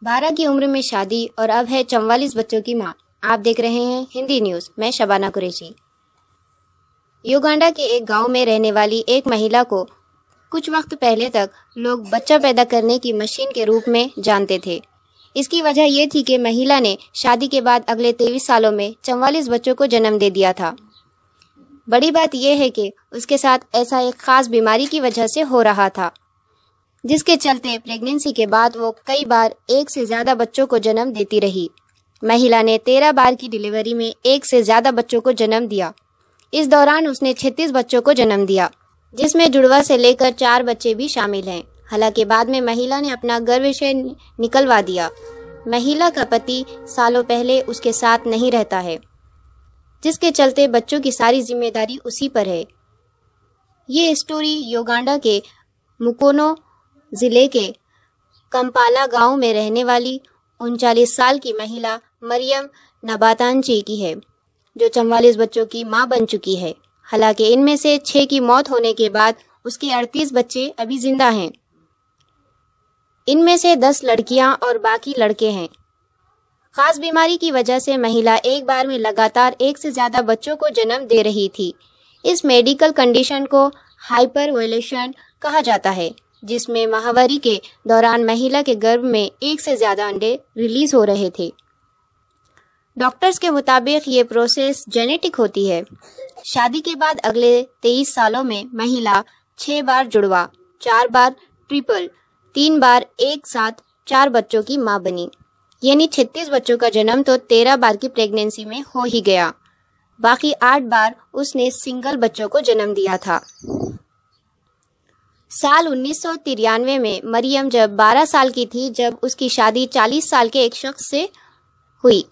12 की उम्र में शादी और अब है 44 बच्चों की मां। आप देख रहे हैं हिंदी न्यूज। मैं शबाना कुरैशी। युगांडा के एक गांव में रहने वाली एक महिला को कुछ वक्त पहले तक लोग बच्चा पैदा करने की मशीन के रूप में जानते थे। इसकी वजह ये थी कि महिला ने शादी के बाद अगले 23 सालों में 44 बच्चों को जन्म दे दिया था। बड़ी बात यह है कि उसके साथ ऐसा एक खास बीमारी की वजह से हो रहा था, जिसके चलते प्रेगनेंसी के बाद वो कई बार एक से ज्यादा बच्चों को जन्म देती रही। महिला ने 13 बार की डिलीवरी में एक से ज्यादा बच्चों को जन्म दिया। इस दौरान उसने 36 बच्चों को जन्म दिया, जिसमें जुड़वा से लेकर 4 बच्चे भी शामिल हैं। हालांकि बाद में महिला ने अपना गर्भाशय निकलवा दिया। महिला का पति सालों पहले उसके साथ नहीं रहता है, जिसके चलते बच्चों की सारी जिम्मेदारी उसी पर है। ये स्टोरी युगांडा के मुकोनो जिले के कंपाला गांव में रहने वाली 39 साल की महिला मरियम नबातांची की है, जो 44 बच्चों की मां बन चुकी है। हालांकि इनमें से 6 की मौत होने के बाद उसके 38 बच्चे अभी जिंदा हैं। इनमें से 10 लड़कियां और बाकी लड़के हैं। खास बीमारी की वजह से महिला एक बार में लगातार एक से ज्यादा बच्चों को जन्म दे रही थी। इस मेडिकल कंडीशन को हाइपरवोलेशन कहा जाता है, जिसमें माहवारी के दौरान महिला के गर्भ में एक से ज्यादा अंडे रिलीज हो रहे थे। डॉक्टर्स के मुताबिक ये प्रोसेस जेनेटिक होती है। शादी के बाद अगले 23 सालों में महिला 6 बार जुड़वा, 4 बार ट्रिपल, 3 बार एक साथ 4 बच्चों की मां बनी। यानी 36 बच्चों का जन्म तो 13 बार की प्रेगनेंसी में हो ही गया। बाकी 8 बार उसने सिंगल बच्चों को जन्म दिया था। साल 1993 में मरियम जब 12 साल की थी, जब उसकी शादी 40 साल के एक शख्स से हुई,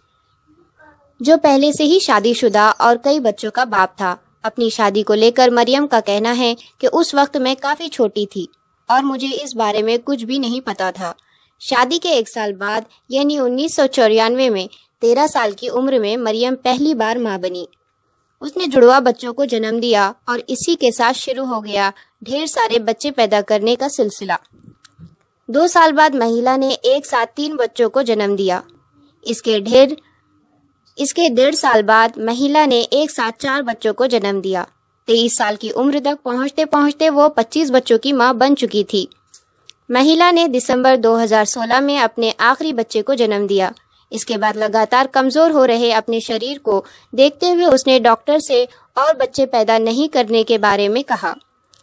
जो पहले से ही शादीशुदा और कई बच्चों का बाप था। अपनी शादी को लेकर मरियम का कहना है कि उस वक्त मैं काफी छोटी थी और मुझे इस बारे में कुछ भी नहीं पता था। शादी के 1 साल बाद यानी 1994 में 13 साल की उम्र में मरियम पहली बार मां बनी। उसने जुड़वा बच्चों को जन्म दिया और इसी के साथ शुरू हो गया ढेर सारे बच्चे पैदा करने का सिलसिला। 2 साल बाद महिला ने एक साथ 3 बच्चों को जन्म दिया। इसके 1.5 साल बाद महिला ने एक साथ 4 बच्चों को जन्म दिया। 23 साल की उम्र तक पहुंचते पहुंचते वो 25 बच्चों की मां बन चुकी थी। महिला ने दिसंबर 2016 में अपने आखिरी बच्चे को जन्म दिया। इसके बाद लगातार कमजोर हो रहे अपने शरीर को देखते हुए उसने डॉक्टर से और बच्चे पैदा नहीं करने के बारे में कहा,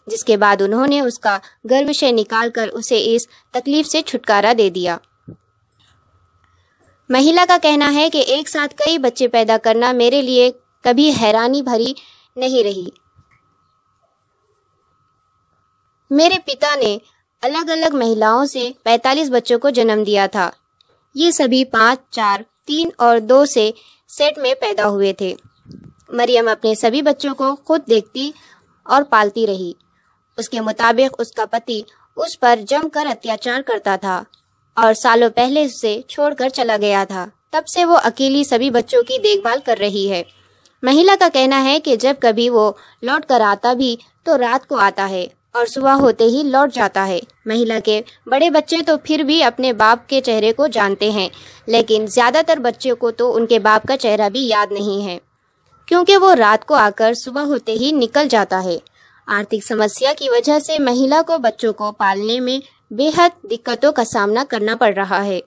जिसके बाद उन्होंने उसका गर्भाशय निकालकर उसे इस तकलीफ से छुटकारा दे दिया। महिला का कहना है कि एक साथ कई बच्चे पैदा करना मेरे लिए कभी हैरानी भरी नहीं रही। मेरे पिता ने अलग अलग महिलाओं से 45 बच्चों को जन्म दिया था। ये सभी 5, 4, 3 और 2 से सेट में पैदा हुए थे। मरियम अपने सभी बच्चों को खुद देखती और पालती रही। उसके मुताबिक उसका पति उस पर जमकर अत्याचार करता था और सालों पहले उसे छोड़कर चला गया था। तब से वो अकेली सभी बच्चों की देखभाल कर रही है। महिला का कहना है कि जब कभी वो लौट कर आता भी तो रात को आता है और सुबह होते ही लौट जाता है। महिला के बड़े बच्चे तो फिर भी अपने बाप के चेहरे को जानते हैं, लेकिन ज्यादातर बच्चों को तो उनके बाप का चेहरा भी याद नहीं है, क्योंकि वो रात को आकर सुबह होते ही निकल जाता है। आर्थिक समस्या की वजह से महिला को बच्चों को पालने में बेहद दिक्कतों का सामना करना पड़ रहा है।